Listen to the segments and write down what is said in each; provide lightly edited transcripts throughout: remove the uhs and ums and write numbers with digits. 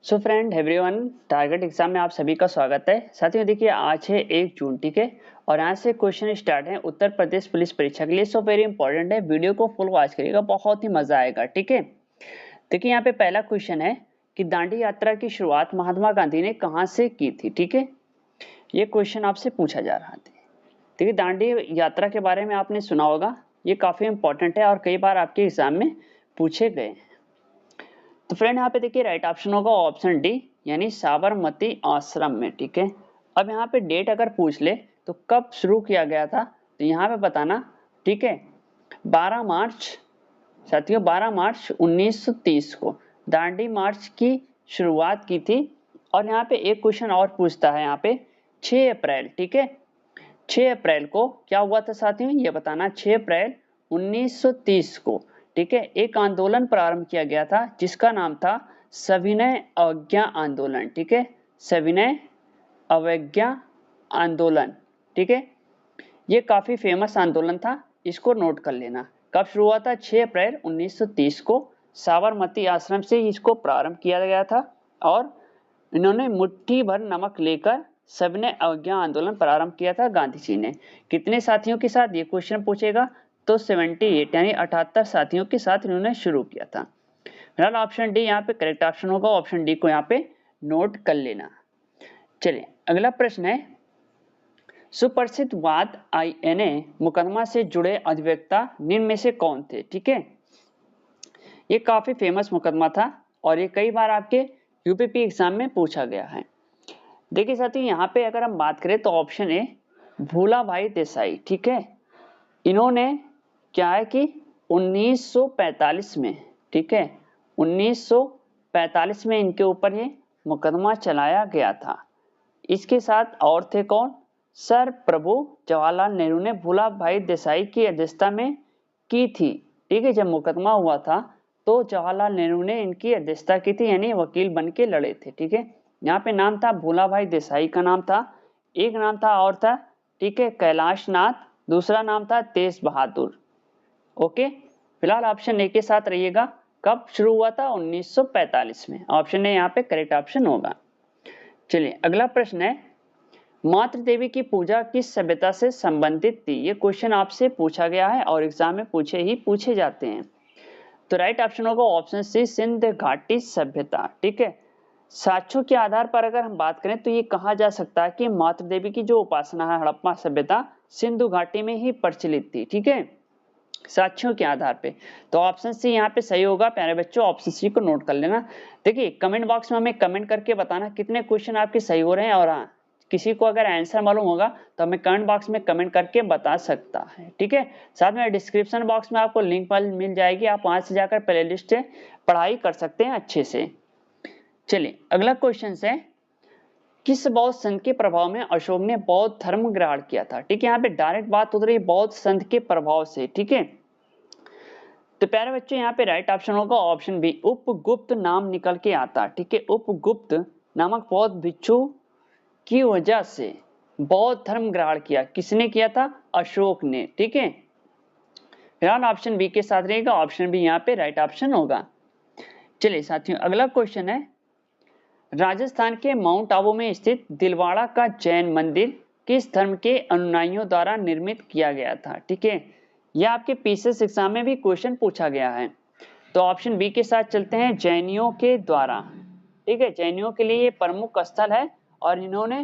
So friend everyone, target exam में आप सभी का स्वागत है। साथियों देखिए, आज है 1 जून, ठीक है, और यहाँ से क्वेश्चन स्टार्ट है उत्तर प्रदेश पुलिस परीक्षा के लिए। सो वेरी इंपॉर्टेंट है, वीडियो को फुल वॉच करिएगा, बहुत ही मजा आएगा। ठीक है, देखिए यहाँ पे पहला क्वेश्चन है कि दांडी यात्रा की शुरुआत महात्मा गांधी ने कहाँ से की थी। ठीक है, ये क्वेश्चन आपसे पूछा जा रहा था। देखिए, दांडी यात्रा के बारे में आपने सुना होगा, ये काफी इंपॉर्टेंट है और कई बार आपके एग्जाम में पूछे गए। तो फ्रेंड यहाँ पे देखिए राइट ऑप्शन होगा ऑप्शन डी, यानी साबरमती आश्रम में। ठीक है, अब यहाँ पे डेट अगर पूछ ले तो कब शुरू किया गया था, तो यहाँ पे बताना। ठीक है, 12 मार्च, साथियों 12 मार्च 1930 को दांडी मार्च की शुरुआत की थी। और यहाँ पे एक क्वेश्चन और पूछता है यहाँ पे 6 अप्रैल। ठीक है, 6 अप्रैल को क्या हुआ था साथियों, ये बताना। 6 अप्रैल 1930 को, ठीक है, एक आंदोलन प्रारंभ किया गया था जिसका नाम था सविनय अवज्ञा आंदोलन। ठीक है, सविनय अवज्ञा आंदोलन। ठीक है, ये काफी फेमस आंदोलन था, इसको नोट कर लेना। कब शुरू हुआ था? 6 अप्रैल 1930 को साबरमती आश्रम से इसको प्रारंभ किया गया था और इन्होंने मुट्ठी भर नमक लेकर सविनय अवज्ञा आंदोलन प्रारंभ किया था गांधी जी ने। कितने साथियों के साथ ये क्वेश्चन पूछेगा, तो 78 यानी 78 साथियों के साथ इन्होंने शुरू किया था। फिलहाल ऑप्शन डी यहाँ पे करेक्ट ऑप्शन होगा, ऑप्शन डी को यहाँ पे नोट कर लेना। चलिए अगला प्रश्न है, सुप्रसिद्ध वाद INA मुकदमा से जुड़े अधिवक्ता निम्न में से कौन थे। ठीक है, ये काफी फेमस मुकदमा था और ये कई बार आपके यूपीपी एग्जाम में पूछा गया है। देखिए साथियों, यहाँ पे अगर हम बात करें तो ऑप्शन ए भूला भाई देसाई। ठीक है, इन्होंने क्या है कि 1945 में, ठीक है, 1945 में इनके ऊपर ये मुकदमा चलाया गया था। इसके साथ और थे कौन? सर प्रभु जवाहरलाल नेहरू ने भूला भाई देसाई की अध्यक्षता में की थी। ठीक है, जब मुकदमा हुआ था तो जवाहरलाल नेहरू ने इनकी अध्यक्षता की थी, यानी वकील बन के लड़े थे। ठीक है, यहाँ पे नाम था भूला भाई देसाई का नाम था, एक नाम था और था, ठीक है, कैलाश नाथ, दूसरा नाम था तेज बहादुर। ओके, फिलहाल ऑप्शन ए के साथ रहिएगा। कब शुरू हुआ था? 1945 में। ऑप्शन ए यहाँ पे करेक्ट ऑप्शन होगा। चलिए अगला प्रश्न है, मातृ देवी की पूजा किस सभ्यता से संबंधित थी। ये क्वेश्चन आपसे पूछा गया है और एग्जाम में पूछे जाते हैं। तो राइट ऑप्शन होगा ऑप्शन सी, सिंध घाटी सभ्यता। ठीक है, साक्ष्यों के आधार पर अगर हम बात करें तो ये कहा जा सकता है कि मातृ देवी की जो उपासना है हड़प्पा सभ्यता सिंधु घाटी में ही प्रचलित थी। ठीक है, साक्ष्यों के आधार पे, तो ऑप्शन सी यहाँ पे सही होगा। प्यारे बच्चों, ऑप्शन सी को नोट कर लेना। देखिए कमेंट बॉक्स में हमें कमेंट करके बताना कितने क्वेश्चन आपके सही हो रहे हैं, और हाँ, किसी को अगर आंसर मालूम होगा तो हमें कमेंट बॉक्स में कमेंट करके बता सकता है। ठीक है, साथ में डिस्क्रिप्शन बॉक्स में आपको लिंक मिल जाएगी, आप वहां से जाकर प्लेलिस्ट पढ़ाई कर सकते हैं अच्छे से। चलिए अगला क्वेश्चन है, किस बौद्ध संत के प्रभाव में अशोक ने बौद्ध धर्म ग्रहण किया था। ठीक है, यहाँ पे डायरेक्ट बात हो रही है बौद्ध संत के प्रभाव से। ठीक है, तो प्यारे बच्चों यहाँ पे राइट ऑप्शन होगा ऑप्शन बी, उपगुप्त नाम निकल के आता। ठीक है, उपगुप्त नामक बौद्ध भिक्षु की वजह से बौद्ध धर्म ग्रहण किया। किसने किया था? अशोक ने। ठीक है, फिलहाल ऑप्शन बी के साथ रहेगा, ऑप्शन बी यहाँ पे राइट ऑप्शन होगा। चलिए साथियों अगला क्वेश्चन है, राजस्थान के माउंट आबू में स्थित दिलवाड़ा का जैन मंदिर किस धर्म के अनुयायियों द्वारा निर्मित किया गया था। ठीक है, यह आपके पीसीएस एग्जाम में भी क्वेश्चन पूछा गया है। तो ऑप्शन बी के साथ चलते हैं, जैनियों के द्वारा। ठीक है, जैनियों के लिए ये प्रमुख स्थल है और इन्होंने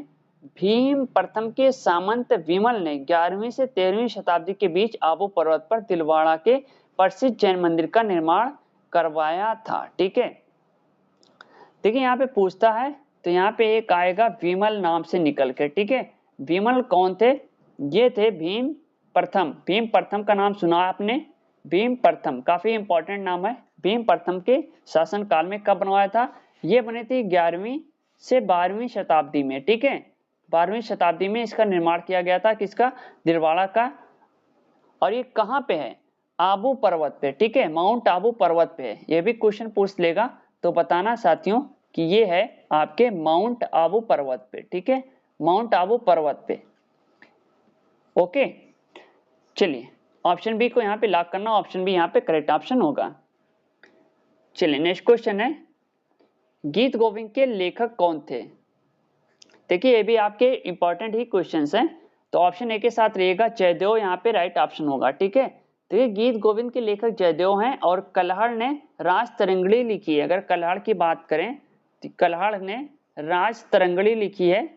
भीम प्रथम के सामंत विमल ने 11वीं से 13वीं शताब्दी के बीच आबू पर्वत पर दिलवाड़ा के प्रसिद्ध जैन मंदिर का निर्माण करवाया था। ठीक है, देखिए यहाँ पे पूछता है तो यहाँ पे एक आएगा विमल नाम से निकल के। ठीक है, विमल कौन थे? ये थे भीम प्रथम। भीम प्रथम का नाम सुना आपने? भीम प्रथम काफी इंपॉर्टेंट नाम है। भीम प्रथम के शासन काल में कब बनवाया था? ये बने थे 11वीं से 12वीं शताब्दी में। ठीक है, 12वीं शताब्दी में इसका निर्माण किया गया था, किसका? दिलवाड़ा का। और ये कहाँ पे है? आबू पर्वत पे। ठीक है, माउंट आबू पर्वत पे है। ये भी क्वेश्चन पूछ लेगा तो बताना साथियों कि ये है आपके माउंट आबू पर्वत पे। ठीक है, माउंट आबू पर्वत पे। ओके, चलिए ऑप्शन बी को यहाँ पे लॉक करना, ऑप्शन बी यहाँ पे करेक्ट ऑप्शन होगा। चलिए नेक्स्ट क्वेश्चन है, गीत गोविंद के लेखक कौन थे? देखिए ये भी आपके इंपॉर्टेंट ही क्वेश्चंस हैं। तो ऑप्शन ए के साथ रहेगा जयदेव, यहाँ पे राइट ऑप्शन होगा। ठीक है, देखिए गीत गोविंद के लेखक जयदेव हैं और कल्हड़ ने राज तरंगड़ी लिखी है। अगर कल्हड़ की बात करें तो कल्हड़ ने राज तरंगड़ी लिखी है।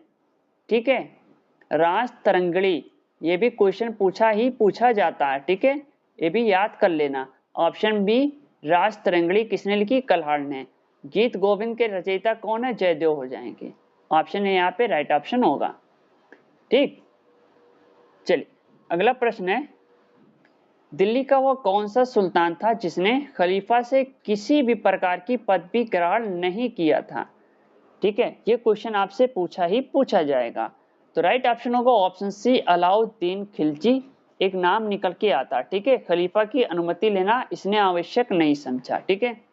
ठीक है, राज तरंगड़ी, ये भी क्वेश्चन पूछा जाता है। ठीक है, ये भी याद कर लेना। ऑप्शन बी राज तरंगड़ी किसने लिखी? कल्हड़ ने। गीत गोविंद के रचयिता कौन है? जयदेव हो जाएंगे। ऑप्शन है यहाँ पे राइट ऑप्शन होगा। ठीक, चलिए अगला प्रश्न है, दिल्ली का वह कौन सा सुल्तान था जिसने खलीफा से किसी भी प्रकार की पदवी ग्रहण नहीं किया था? ठीक है, ये क्वेश्चन आपसे पूछा जाएगा। तो राइट ऑप्शन होगा ऑप्शन सी अलाउद्दीन खिलजी। एक नाम निकल के आता। ठीक है, खलीफा की अनुमति लेना इसने आवश्यक नहीं समझा। ठीक है,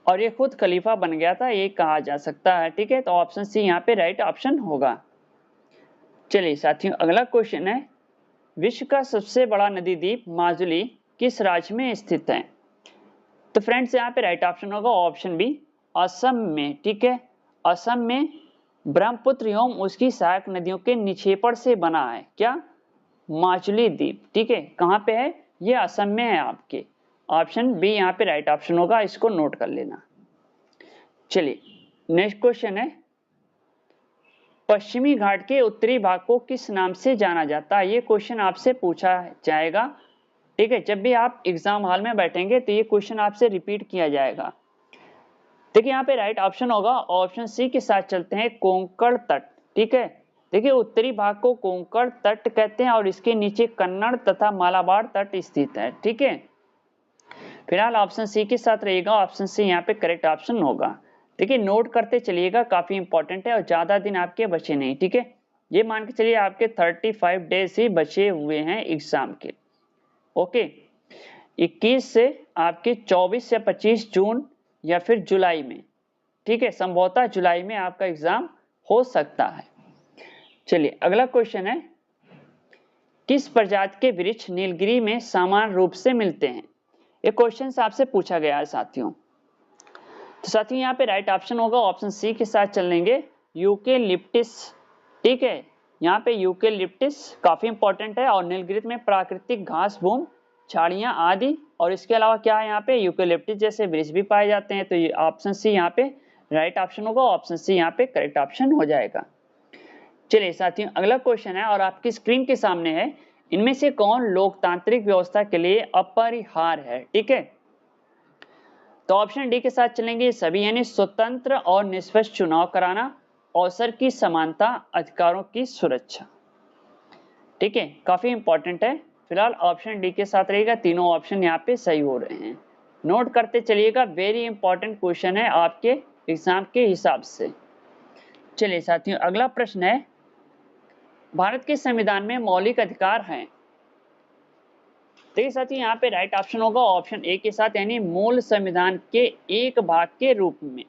और ये खुद खलीफा बन गया था, ये कहा जा सकता है। ठीक है, तो ऑप्शन सी यहाँ पे राइट ऑप्शन होगा। चलिए साथियों अगला क्वेश्चन है, विश्व का सबसे बड़ा नदी द्वीप माजुली किस राज्य में स्थित है? तो फ्रेंड्स यहाँ पे राइट ऑप्शन होगा ऑप्शन बी असम में। ठीक है, असम में ब्रह्मपुत्र एवं उसकी सहायक नदियों के निक्षेपण से बना है क्या? माजुली द्वीप। ठीक है, कहाँ पे है? ये असम में है आपके। ऑप्शन बी यहाँ पे राइट ऑप्शन होगा, इसको नोट कर लेना। चलिए नेक्स्ट क्वेश्चन है, पश्चिमी घाट के उत्तरी भाग को किस नाम से जाना जाता है? ये क्वेश्चन आपसे पूछा जाएगा। ठीक है, जब भी आप एग्जाम हॉल में बैठेंगे तो ये क्वेश्चन आपसे रिपीट किया जाएगा। देखिए यहाँ पे राइट ऑप्शन होगा ऑप्शन सी के साथ चलते हैं, कोंकण तट। ठीक है, देखिए उत्तरी भाग को कोंकण तट कहते हैं और इसके नीचे कन्नड़ तथा मालाबार तट स्थित है। ठीक है, फिलहाल ऑप्शन सी के साथ रहेगा, ऑप्शन सी यहाँ पे करेक्ट ऑप्शन होगा। देखिए नोट करते चलिएगा, काफी इंपॉर्टेंट है और ज्यादा दिन आपके बचे नहीं। ठीक है, ये मान के चलिए आपके 35 डेज ही बचे हुए हैं एग्जाम के। ओके, 21 से आपके 24 या 25 जून या फिर जुलाई में। ठीक है, संभवतः जुलाई में आपका एग्जाम हो सकता है। चलिए अगला क्वेश्चन है, किस प्रजाति के वृक्ष नीलगिरी में समान रूप से मिलते हैं? ये क्वेश्चन आपसे पूछा गया है साथियों। तो साथियों यहाँ पे राइट ऑप्शन होगा ऑप्शन सी के साथ चलेंगे, यूकेलिप्टिस। ठीक है, यहाँ पे यूकेलिप्टिस काफी इंपॉर्टेंट है और नीलगिरी में प्राकृतिक घास भूमि झाड़ियां आदि, और इसके अलावा क्या है यहाँ पे यूकेलिप्टिस जैसे वृक्ष भी पाए जाते हैं। तो ये ऑप्शन सी यहाँ पे राइट ऑप्शन होगा, ऑप्शन सी यहाँ पे करेक्ट ऑप्शन हो जाएगा। चलिए साथियों अगला क्वेश्चन है और आपकी स्क्रीन के सामने है, इनमें से कौन लोकतांत्रिक व्यवस्था के लिए अपरिहार्य है? ठीक है, तो ऑप्शन डी के साथ चलेंगे, सभी यानी स्वतंत्र और निष्पक्ष चुनाव कराना, अवसर की समानता, अधिकारों की सुरक्षा। ठीक है, काफी इंपॉर्टेंट है। फिलहाल ऑप्शन डी के साथ रहेगा, तीनों ऑप्शन यहाँ पे सही हो रहे हैं। नोट करते चलिएगा, वेरी इंपॉर्टेंट क्वेश्चन है आपके एग्जाम के हिसाब से। चलिए साथियों अगला प्रश्न है, भारत के संविधान में मौलिक अधिकार हैं? देखिए साथियों यहाँ पे राइट ऑप्शन होगा ऑप्शन ए के साथ, यानी मूल संविधान के एक भाग के रूप में।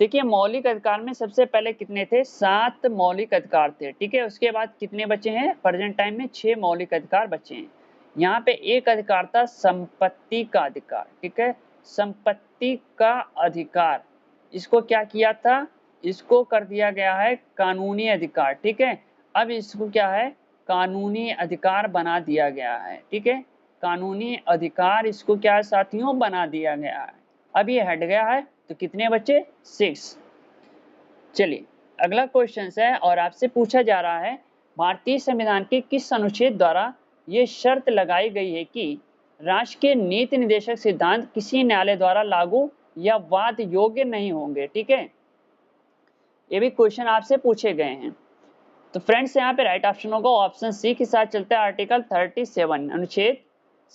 देखिए मौलिक अधिकार में सबसे पहले कितने थे? 7 मौलिक अधिकार थे। ठीक है, उसके बाद कितने बचे हैं? प्रेजेंट टाइम में 6 मौलिक अधिकार बचे हैं। यहाँ पे एक अधिकार था संपत्ति का अधिकार। ठीक है, संपत्ति का अधिकार, इसको क्या किया था? इसको कर दिया गया है कानूनी अधिकार। ठीक है, अब इसको क्या है? कानूनी अधिकार बना दिया गया है। ठीक है, कानूनी अधिकार इसको क्या है साथियों? बना दिया गया है। अब ये हट गया है तो कितने बचे? 6। चलिए अगला क्वेश्चन है और आपसे पूछा जा रहा है, भारतीय संविधान के किस अनुच्छेद द्वारा ये शर्त लगाई गई है कि राष्ट्र के नीति निर्देशक सिद्धांत किसी न्यायालय द्वारा लागू या वाद योग्य नहीं होंगे? ठीक है, ये भी क्वेश्चन आपसे पूछे गए हैं। तो फ्रेंड्स यहाँ पे राइट ऑप्शन होगा ऑप्शन सी के साथ चलता है, आर्टिकल 37 अनुच्छेद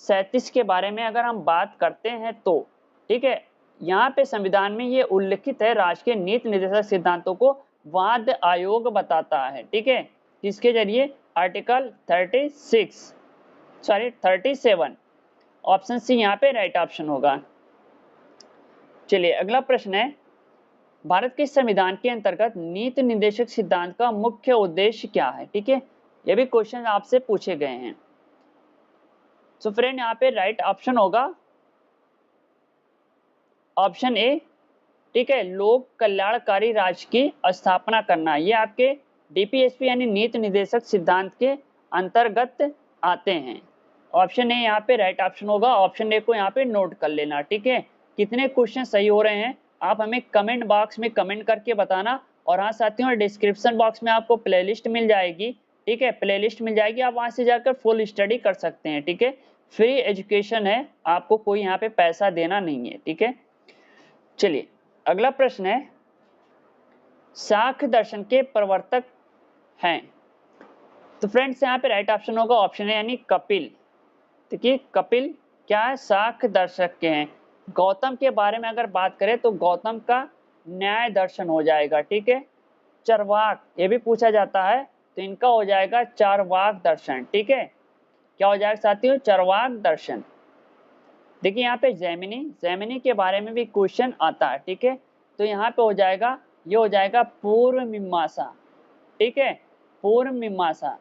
37 के बारे में अगर हम बात करते हैं तो। ठीक है, यहाँ पे संविधान में ये उल्लिखित है, राज्य के नीति निर्देशक सिद्धांतों को वाद आयोग बताता है। ठीक है, किसके जरिए? आर्टिकल 37, ऑप्शन सी यहाँ पे राइट ऑप्शन होगा। चलिए अगला प्रश्न है, भारत के संविधान के अंतर्गत नीति निर्देशक सिद्धांत का मुख्य उद्देश्य क्या है? ठीक है, ये भी क्वेश्चन आपसे पूछे गए हैं। तो फ्रेंड यहाँ पे राइट ऑप्शन होगा ऑप्शन ए, ठीक है, लोक कल्याणकारी राज्य की स्थापना करना, ये आपके डीपीएसपी यानी नीति निर्देशक सिद्धांत के अंतर्गत आते हैं। ऑप्शन ए यहाँ पे राइट ऑप्शन होगा। ऑप्शन ए को यहाँ पे नोट कर लेना, ठीक है। कितने क्वेश्चन सही हो रहे हैं आप हमें कमेंट बॉक्स में कमेंट करके बताना। और हाँ साथियों, डिस्क्रिप्शन बॉक्स में आपको प्लेलिस्ट मिल जाएगी, ठीक है, प्लेलिस्ट मिल जाएगी, आप वहां से जाकर फुल स्टडी कर सकते हैं, ठीक है। फ्री एजुकेशन है, आपको कोई यहाँ पे पैसा देना नहीं है, ठीक है। चलिए अगला प्रश्न है, सांख्य दर्शन के प्रवर्तक हैं। तो फ्रेंड्स यहाँ पे राइट ऑप्शन होगा ऑप्शन है यानी कपिल। देखिए कपिल क्या है, सांख्य दर्शक के हैं। गौतम के बारे में अगर बात करें तो गौतम का न्याय दर्शन हो जाएगा, ठीक है। चरवाक ये भी पूछा जाता है तो इनका हो जाएगा चारवाक दर्शन, ठीक है। क्या हो जाएगा साथियों, चरवाक दर्शन। देखिए यहाँ पे जैमिनी के बारे में भी क्वेश्चन आता है, ठीक है। तो यहाँ पे हो जाएगा, ये हो जाएगा पूर्व मीमांसा, ठीक है, पूर्व मीमांसा।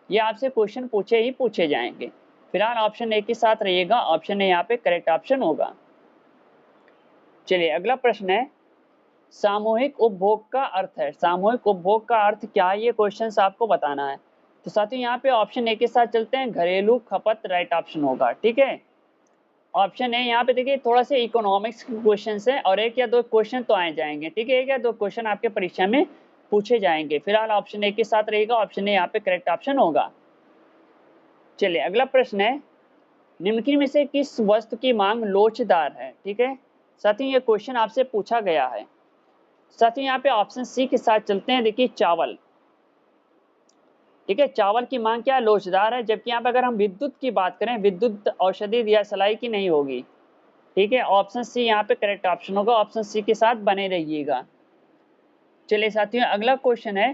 ये आपसे क्वेश्चन पूछे जाएंगे। फिलहाल ऑप्शन ए के साथ रहिएगा, ऑप्शन ए यहाँ पे करेक्ट ऑप्शन होगा। चलिए अगला प्रश्न है, सामूहिक उपभोग का अर्थ है। सामूहिक उपभोग का अर्थ क्या है, ये क्वेश्चन आपको बताना है। तो साथियों यहाँ पे ऑप्शन ए के साथ चलते हैं, घरेलू खपत राइट ऑप्शन होगा, ठीक है। ऑप्शन ए यहाँ पे देखिए थोड़ा सा इकोनॉमिक्स के क्वेश्चन है और एक या दो क्वेश्चन तो आए जाएंगे, ठीक है, एक या दो क्वेश्चन आपके परीक्षा में पूछे जाएंगे। फिलहाल ऑप्शन ए के साथ रहेगा, ऑप्शन ए यहाँ पे करेक्ट ऑप्शन होगा। चलिए अगला प्रश्न है, निम्नलिखित में से किस वस्तु की मांग लोचदार है, ठीक है। साथियों ये क्वेश्चन आपसे पूछा गया है। साथियों यहाँ पे ऑप्शन सी के साथ चलते हैं, देखिए चावल, ठीक है, चावल की मांग क्या लोचदार है। जबकि यहाँ पे अगर हम विद्युत की बात करें, विद्युत औषधि या सलाई की नहीं होगी, ठीक है। ऑप्शन सी यहाँ पे करेक्ट ऑप्शन होगा, ऑप्शन सी के साथ बने रहिएगा। चलिए साथियों अगला क्वेश्चन है,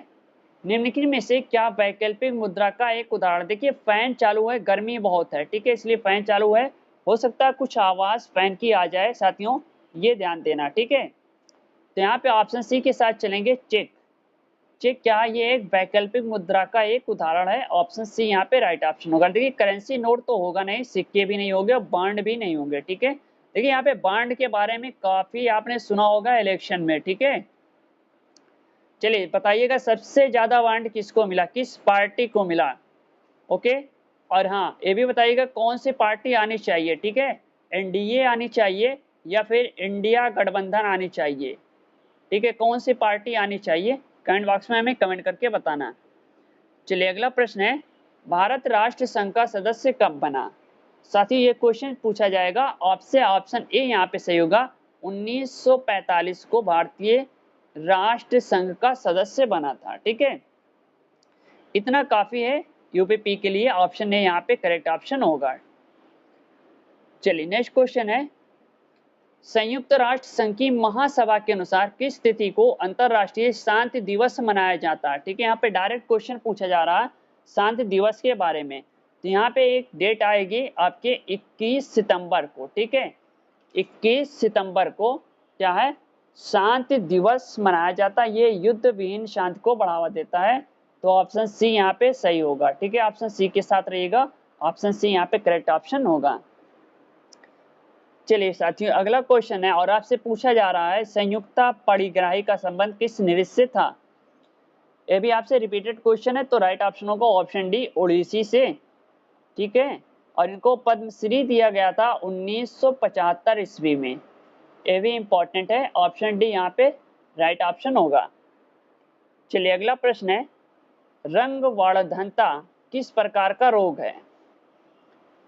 निम्नलिखित में से क्या वैकल्पिक मुद्रा का एक उदाहरण। देखिए फैन चालू है, गर्मी बहुत है, ठीक है, इसलिए फैन चालू है, हो सकता है कुछ आवाज फैन की आ जाए, साथियों ये ध्यान देना, ठीक है। तो यहाँ पे ऑप्शन सी के साथ चलेंगे, चेक। चेक क्या, ये एक वैकल्पिक मुद्रा का एक उदाहरण है, ऑप्शन सी यहाँ पे राइट ऑप्शन होगा। देखिए करेंसी नोट तो होगा नहीं, सिक्के भी नहीं होंगे, बॉन्ड भी नहीं होंगे, ठीक है। देखिए यहाँ पे बॉन्ड के बारे में काफी आपने सुना होगा इलेक्शन में, ठीक है। चलिए बताइएगा सबसे ज्यादा बॉन्ड किसको मिला, किस पार्टी को मिला, ओके। और हाँ ये भी बताइएगा कौन सी पार्टी आनी चाहिए, ठीक है, एनडीए आनी चाहिए या फिर इंडिया गठबंधन आनी चाहिए, ठीक है, कौन सी पार्टी आनी चाहिए, कमेंट बॉक्स में हमें कमेंट करके बताना। चलिए अगला प्रश्न है, भारत राष्ट्र संघ का सदस्य कब बना। साथियों ये क्वेश्चन पूछा जाएगा आपसे, ऑप्शन ए यहाँ पे सही होगा, 1945 को भारतीय राष्ट्र संघ का सदस्य बना था, ठीक है। इतना काफी है यूपीपी के लिए, ऑप्शन ए यहाँ पे करेक्ट ऑप्शन होगा। चलिए नेक्स्ट क्वेश्चन है, संयुक्त राष्ट्र संघ की महासभा के अनुसार किस तिथि को अंतरराष्ट्रीय शांति दिवस मनाया जाता है, ठीक है। यहाँ पे डायरेक्ट क्वेश्चन पूछा जा रहा है शांति दिवस के बारे में। तो यहाँ पे एक डेट आएगी आपके 21 सितंबर को, ठीक है, 21 सितंबर को क्या है, शांति दिवस मनाया जाता है। ये युद्ध विहीन शांति को बढ़ावा देता है। तो ऑप्शन सी यहाँ पे सही होगा, ठीक है, ऑप्शन सी के साथ रहिएगा, ऑप्शन सी यहाँ पे करेक्ट ऑप्शन होगा। चलिए साथियों अगला क्वेश्चन है और आपसे पूछा जा रहा है, संयुक्ता परिग्राही का संबंध किस नृत्य से था। ये भी आपसे रिपीटेड क्वेश्चन है, तो राइट ऑप्शन होगा ऑप्शन डी, ओडिसी से, ठीक है। और इनको पद्मश्री दिया गया था 1975 ईस्वी में, ये भी इंपॉर्टेंट है, ऑप्शन डी यहाँ पे राइट ऑप्शन होगा। चलिए अगला प्रश्न है, रंग वर्धनता किस प्रकार का रोग है।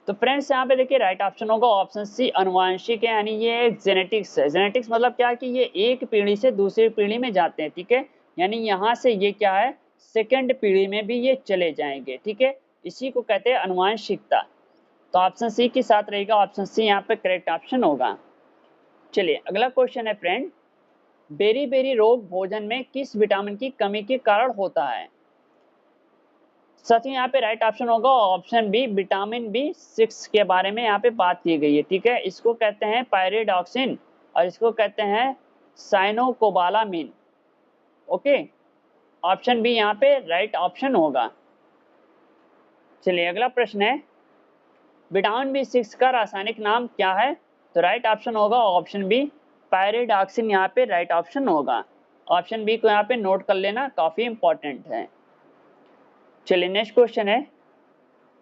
तो फ्रेंड्स यहाँ पे देखिए राइट ऑप्शन होगा ऑप्शन सी, अनुवांशिक है, यानी ये जेनेटिक्स है। जेनेटिक्स मतलब क्या है कि ये एक पीढ़ी से दूसरी पीढ़ी में जाते हैं, ठीक है, यानी यहाँ से ये क्या है सेकंड पीढ़ी में भी ये चले जाएंगे, ठीक है, इसी को कहते हैं अनुवांशिकता। तो ऑप्शन सी के साथ रहेगा, ऑप्शन सी यहाँ पे करेक्ट ऑप्शन होगा। चलिए अगला क्वेश्चन है फ्रेंड, बेरी बेरी रोग भोजन में किस विटामिन की कमी के कारण होता है। साथियों यहाँ पे राइट ऑप्शन होगा ऑप्शन बी, विटामिन बी6 के बारे में यहाँ पे बात की गई है, ठीक है, इसको कहते हैं पायरिडॉक्सिन और इसको कहते हैं साइनोकोबालामिन, ओके, ऑप्शन बी यहाँ पे राइट ऑप्शन होगा। चलिए अगला प्रश्न है, विटामिन बी6 का रासायनिक नाम क्या है। तो राइट ऑप्शन होगा ऑप्शन बी, पैराडॉक्सिन यहाँ पे राइट ऑप्शन होगा। ऑप्शन बी को यहाँ पे नोट कर लेना, काफी इंपॉर्टेंट है। चलिए नेक्स्ट क्वेश्चन है,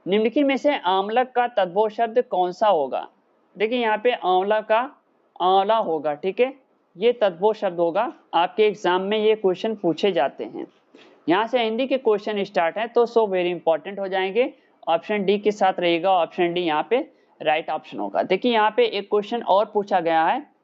निम्नलिखित में से आम्लक का तद्भव शब्द कौन सा होगा। देखिए यहाँ पे आंवला का आंवला होगा, ठीक है, ये तद्भव शब्द होगा। आपके एग्जाम में ये क्वेश्चन पूछे जाते हैं। यहाँ से हिंदी के क्वेश्चन स्टार्ट है तो सो वेरी इंपॉर्टेंट हो जाएंगे। ऑप्शन डी के साथ रहेगा, ऑप्शन डी यहाँ पे राइट ऑप्शन होगा। देखिए यहाँ पे एक क्वेश्चन और पूछा गया है,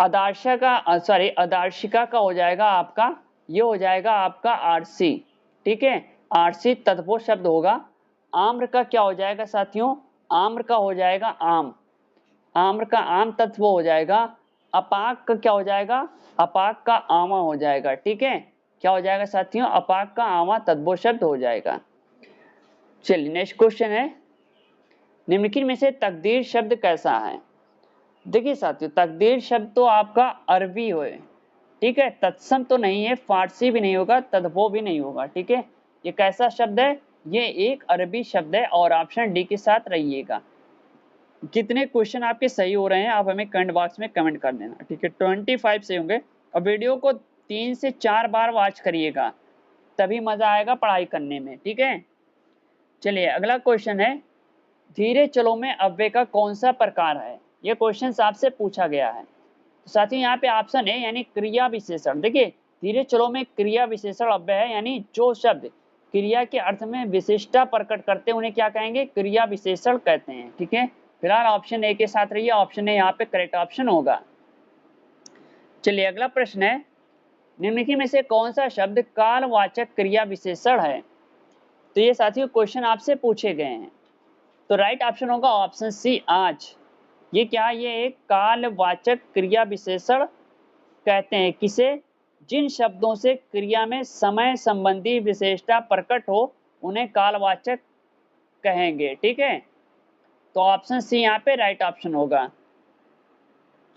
अदार्शिका का हो जाएगा आपका, ये हो जाएगा आपका आरसी, ठीक है, आरसी तद्भव शब्द होगा। आम्र का क्या हो जाएगा साथियों, आम्र का हो जाएगा आम, आम्र का आम तत्व हो जाएगा। अपाक का क्या हो जाएगा, अपाक का आवा हो जाएगा, ठीक है, क्या हो जाएगा साथियों, अपाक का आवा तद्भव शब्द हो जाएगा। चलिए नेक्स्ट क्वेश्चन है, निम्नलिखित में से तकदीर शब्द कैसा है। देखिए साथियों तकदीर शब्द तो आपका अरबी हो, ठीक है, तत्सम तो नहीं है, फारसी भी नहीं होगा, तद्भव भी नहीं होगा, ठीक है, ये कैसा शब्द है, ये एक अरबी शब्द है और ऑप्शन डी के साथ रहिएगा। कितने क्वेश्चन आपके सही हो रहे हैं आप हमें कमेंट बॉक्स में कमेंट कर देना, ठीक है, 25 सही होंगे। और वीडियो को 3 से 4 बार वॉच करिएगा, तभी मजा आएगा पढ़ाई करने में, ठीक है। चलिए अगला क्वेश्चन है, धीरे चलो में अव्यय का कौन सा प्रकार है। यह क्वेश्चन आपसे पूछा गया है। तो साथियों यहाँ पे ऑप्शन है यानी क्रिया विशेषण। देखिए धीरे चलो में क्रिया विशेषण अव्यय है, यानी जो शब्द क्रिया के अर्थ में विशिष्टता प्रकट करते हैं उन्हें क्या कहेंगे, क्रिया विशेषण कहते हैं, ठीक है। फिलहाल ऑप्शन ए के साथ रहिए, ऑप्शन ए यहाँ पे करेक्ट ऑप्शन होगा। चलिए अगला प्रश्न है, निम्नलिखित में से कौन सा शब्द कालवाचक क्रिया विशेषण है। तो ये साथियों क्वेश्चन आपसे पूछे गए हैं, तो राइट ऑप्शन होगा ऑप्शन सी आज। ये क्या है, ये एक कालवाचक क्रिया विशेषण कहते हैं किसे, जिन शब्दों से क्रिया में समय संबंधी विशेषता प्रकट हो उन्हें कालवाचक कहेंगे, ठीक है। तो ऑप्शन सी यहाँ पे राइट ऑप्शन होगा।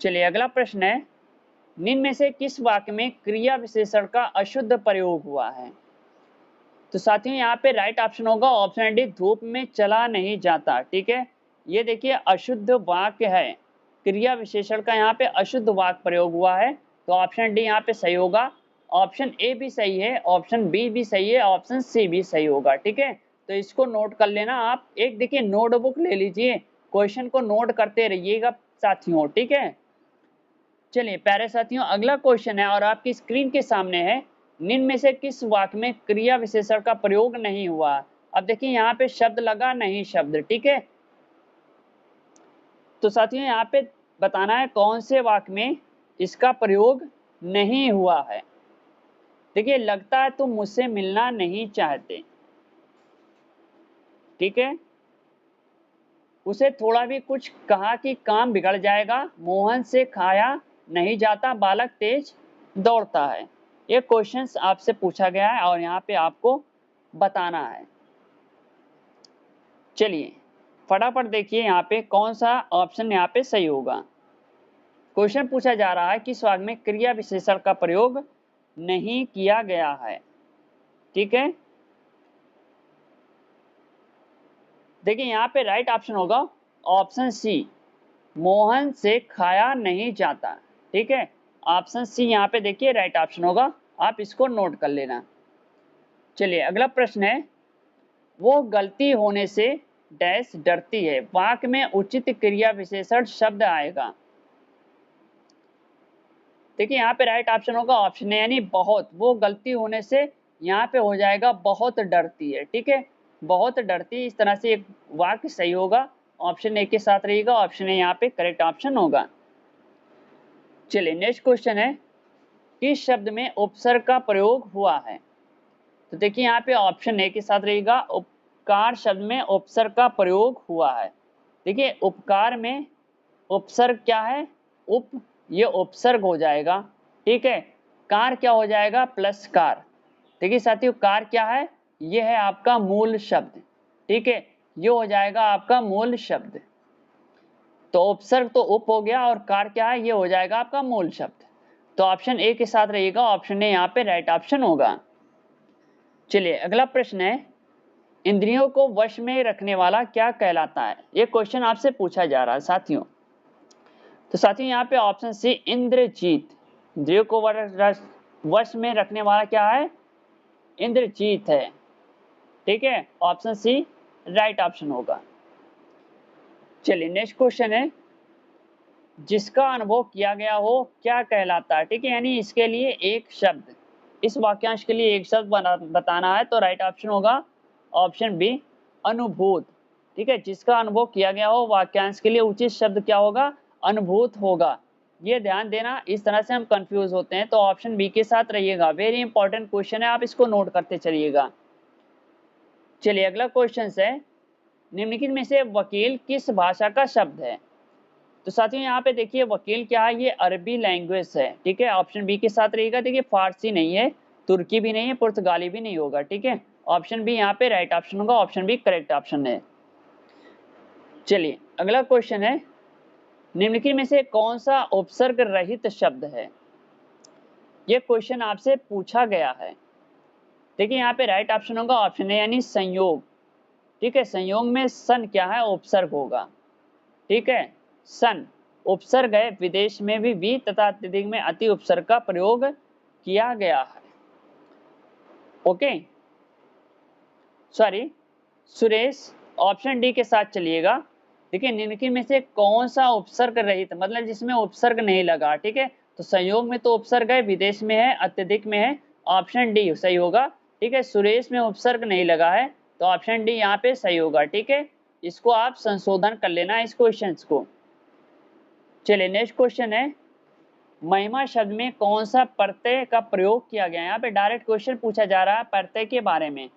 चलिए अगला प्रश्न है, निम्न में से किस वाक्य में क्रिया विशेषण का अशुद्ध प्रयोग हुआ है। तो साथियों यहाँ पे राइट ऑप्शन होगा ऑप्शन डी, धूप में चला नहीं जाता, ठीक है। ये देखिए अशुद्ध वाक्य है, क्रिया विशेषण का यहाँ पे अशुद्ध वाक्य प्रयोग हुआ है, तो ऑप्शन डी यहाँ पे सही होगा। ऑप्शन ए भी सही है, ऑप्शन बी भी सही है, ऑप्शन सी भी सही होगा, ठीक है। तो इसको नोट कर लेना आप, एक देखिए नोटबुक ले लीजिए, क्वेश्चन को नोट करते रहिएगा साथियों, ठीक है। चलिए प्यारे साथियों अगला क्वेश्चन है और आपकी स्क्रीन के सामने है, निम्न में से किस वाक्य में क्रिया विशेषण का प्रयोग नहीं हुआ। अब देखिए यहाँ पे शब्द लगा नहीं शब्द, ठीक है। तो साथियों यहाँ पे बताना है कौन से वाक्य में इसका प्रयोग नहीं हुआ है। देखिए लगता है तुम मुझसे मिलना नहीं चाहते, ठीक है, उसे थोड़ा भी कुछ कहा कि काम बिगड़ जाएगा, मोहन से खाया नहीं जाता, बालक तेज दौड़ता है। ये क्वेश्चंस आपसे पूछा गया है और यहाँ पे आपको बताना है। चलिए फटाफट देखिए यहाँ पे कौन सा ऑप्शन यहाँ पे सही होगा। क्वेश्चन पूछा जा रहा है किस वाक्य में क्रिया विशेषण का प्रयोग नहीं किया गया है, ठीक है। देखिए यहाँ पे राइट ऑप्शन होगा ऑप्शन सी, मोहन से खाया नहीं जाता, ठीक है। ऑप्शन सी यहाँ पे देखिए राइट ऑप्शन होगा, आप इसको नोट कर लेना। चलिए अगला प्रश्न है, वो गलती होने से डैश डरती है, वाक्य में उचित क्रिया विशेषण शब्द आएगा। देखिए यहाँ पे राइट ऑप्शन होगा ऑप्शन ए यानी बहुत, वो गलती होने से यहाँ पे हो जाएगा बहुत डरती है, ठीक है, बहुत डरती है, इस तरह से एक वाक्य सही होगा, ऑप्शन ए के साथ रहेगा, ऑप्शन ए यहाँ पे करेक्ट ऑप्शन होगा। चलिए नेक्स्ट क्वेश्चन है, किस शब्द में उपसर्ग का प्रयोग हुआ है। तो देखिए यहाँ पे ऑप्शन ए के साथ रहेगा, उपकार शब्द में उपसर्ग का प्रयोग हुआ है। देखिए उपकार में उपसर्ग क्या है, उप, ये उपसर्ग हो जाएगा, ठीक है। कार क्या हो जाएगा, प्लस कार। देखिए साथियों कार क्या है, ये है आपका मूल शब्द, ठीक है, ये हो जाएगा आपका मूल शब्द। तो उपसर्ग तो उप हो गया और कार क्या है, ये हो जाएगा आपका मूल शब्द। तो ऑप्शन ए के साथ रहेगा, ऑप्शन ए यहाँ पे राइट ऑप्शन होगा। चलिए अगला प्रश्न है, इंद्रियों को वश में रखने वाला क्या कहलाता है। ये क्वेश्चन आपसे पूछा जा रहा है साथियों। तो साथियों यहाँ पे ऑप्शन सी इंद्रजीत, इंद्रियों को वश में रखने वाला क्या है, इंद्रजीत है। ठीक है, ऑप्शन सी राइट ऑप्शन होगा। चलिए नेक्स्ट क्वेश्चन है, जिसका अनुभव किया गया हो क्या कहलाता है। ठीक है, यानी इसके लिए एक शब्द, इस वाक्यांश के लिए एक शब्द बताना है, तो राइट ऑप्शन होगा ऑप्शन बी अनुभूत। ठीक है, जिसका अनुभव किया गया हो वाक्यांश के लिए उचित शब्द क्या होगा, अनुभूत होगा। ये ध्यान देना, इस तरह से हम कंफ्यूज होते हैं, तो ऑप्शन बी के साथ रहिएगा। वेरी इंपॉर्टेंट क्वेश्चन है, आप इसको नोट करते चलिएगा। चलिए अगला क्वेश्चन है, निम्नलिखित में से वकील किस भाषा का शब्द है। तो साथियों यहाँ पे देखिए वकील क्या है, ये अरबी लैंग्वेज है। ठीक है, ऑप्शन बी के साथ रहेगा। देखिए फारसी नहीं है, तुर्की भी नहीं है, पुर्तगाली भी नहीं होगा। ठीक है, ऑप्शन बी यहाँ पे राइट ऑप्शन होगा, ऑप्शन बी करेक्ट ऑप्शन है। चलिए अगला क्वेश्चन है, निम्नलिखित में से कौन सा उपसर्ग रहित शब्द है। ये क्वेश्चन आपसे पूछा गया है। देखिए यहाँ पे राइट ऑप्शन होगा ऑप्शन ए यानी संयोग। ठीक है, संयोग में सन क्या है, उपसर्ग होगा। ठीक है, सन उपसर्ग है, विदेश में भी वी तथा अत्यधिक में अति उपसर्ग का प्रयोग किया गया है। Okay sorry Suresh, option D के साथ चलिएगा। देखिए निम्नलिखित में से कौन सा उपसर्ग रहित, मतलब जिसमें उपसर्ग नहीं लगा। ठीक है, तो संयोग में तो उपसर्ग है, विदेश में है, अत्यधिक में है, ऑप्शन डी सही होगा। ठीक है, सुरेश में उपसर्ग नहीं लगा है, तो ऑप्शन डी यहाँ पे सही होगा। ठीक है, इसको आप संशोधन कर लेना इस क्वेश्चन को। चलिए नेक्स्ट क्वेश्चन है, महिमा शब्द में कौन सा प्रत्यय का प्रयोग किया गया है। यहाँ पे डायरेक्ट क्वेश्चन पूछा जा रहा है प्रत्यय के बारे में,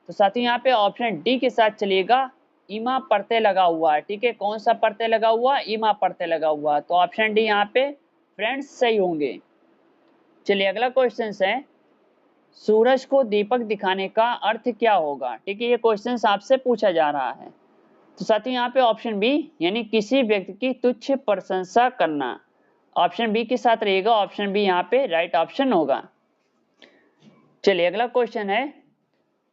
तो साथियों यहाँ पे ऑप्शन डी के साथ चलिएगा, इमा प्रत्यय लगा हुआ है। ठीक है, कौन सा प्रत्यय लगा हुआ, इमा प्रत्यय लगा हुआ, तो ऑप्शन डी यहाँ पे फ्रेंड्स सही होंगे। चलिए अगला क्वेश्चन है, सूरज को दीपक दिखाने का अर्थ क्या होगा। ठीक है, ये क्वेश्चन आपसे पूछा जा रहा है, तो साथियों यहाँ पे ऑप्शन बी यानी किसी व्यक्ति की तुच्छ प्रशंसा करना, ऑप्शन बी के साथ रहेगा, ऑप्शन बी यहाँ पे राइट ऑप्शन होगा। चलिए अगला क्वेश्चन है,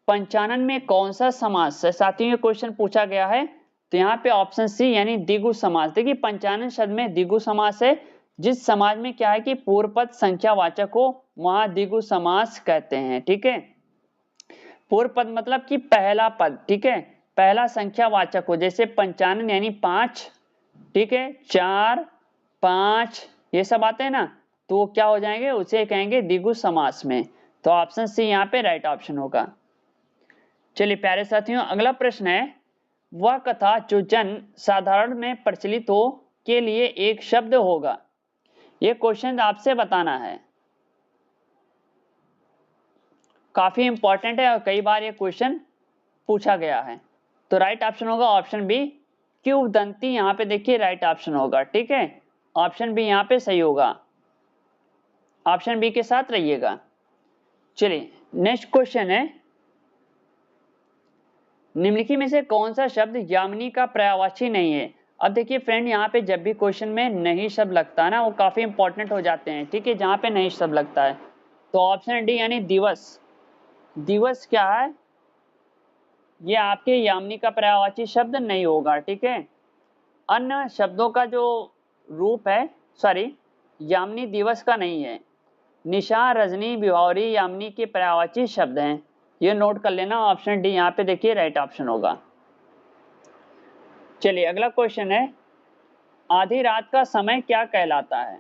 पंचानन में कौन सा समास है। साथियों ये क्वेश्चन पूछा गया है, तो यहाँ पे ऑप्शन सी यानी द्विगु समास। देखिए पंचानन शब्द में द्विगु समास है, जिस समाज में क्या है कि पूर्व पद संख्यावाचक हो वहां द्विगु समास कहते हैं। ठीक है, पूर्व पद मतलब कि पहला पद। ठीक है, पहला संख्यावाचक हो, जैसे पंचानन यानी 5, ठीक है, 4, 5 ये सब आते हैं ना, तो वो क्या हो जाएंगे, उसे कहेंगे द्विगु समास में, तो ऑप्शन सी यहाँ पे राइट ऑप्शन होगा। चलिए प्यारे साथियों अगला प्रश्न है, वह कथा जो जन साधारण में प्रचलित हो के लिए एक शब्द होगा। ये क्वेश्चन आपसे बताना है, काफी इंपॉर्टेंट है और कई बार ये क्वेश्चन पूछा गया है, तो राइट ऑप्शन होगा ऑप्शन बी किंवदंती। यहाँ पे देखिए राइट ऑप्शन होगा। ठीक है, ऑप्शन बी यहाँ पे सही होगा, ऑप्शन बी के साथ रहिएगा। चलिए नेक्स्ट क्वेश्चन है, निम्नलिखित में से कौन सा शब्द यामिनी का पर्यायवाची नहीं है। अब देखिए फ्रेंड, यहाँ पे जब भी क्वेश्चन में नहीं शब्द लगता है ना, वो काफी इंपॉर्टेंट हो जाते हैं। ठीक है, जहाँ पे नहीं शब्द लगता है, तो ऑप्शन डी यानी दिवस, दिवस क्या है, ये आपके यामिनी का पर्यायवाची शब्द नहीं होगा। ठीक है, अन्य शब्दों का जो रूप है, सॉरी यामिनी दिवस का नहीं है, निशा, रजनी, विभावरी यामिनी के पर्यायवाची शब्द हैं, ये नोट कर लेना। ऑप्शन डी यहाँ पे देखिए राइट ऑप्शन होगा। चलिए अगला क्वेश्चन है, आधी रात का समय क्या कहलाता है।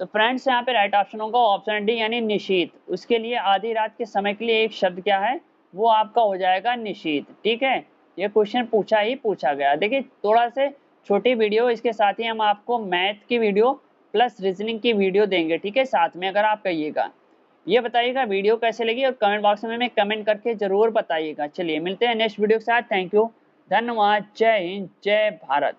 तो फ्रेंड्स यहाँ पे राइट ऑप्शन होगा ऑप्शन डी यानी निशीथ। उसके लिए आधी रात के समय के लिए एक शब्द क्या है, वो आपका हो जाएगा निशीथ। ठीक है, ये क्वेश्चन पूछा गया। देखिए थोड़ा से छोटी वीडियो, इसके साथ ही हम आपको मैथ की वीडियो प्लस रीजनिंग की वीडियो देंगे। ठीक है, साथ में अगर आप कहिएगा। ये बताइएगा वीडियो कैसे लगी और कमेंट बॉक्स में कमेंट करके जरूर बताइएगा। चलिए मिलते हैं नेक्स्ट वीडियो के साथ। थैंक यू, धन्यवाद, जय हिंद, जय भारत।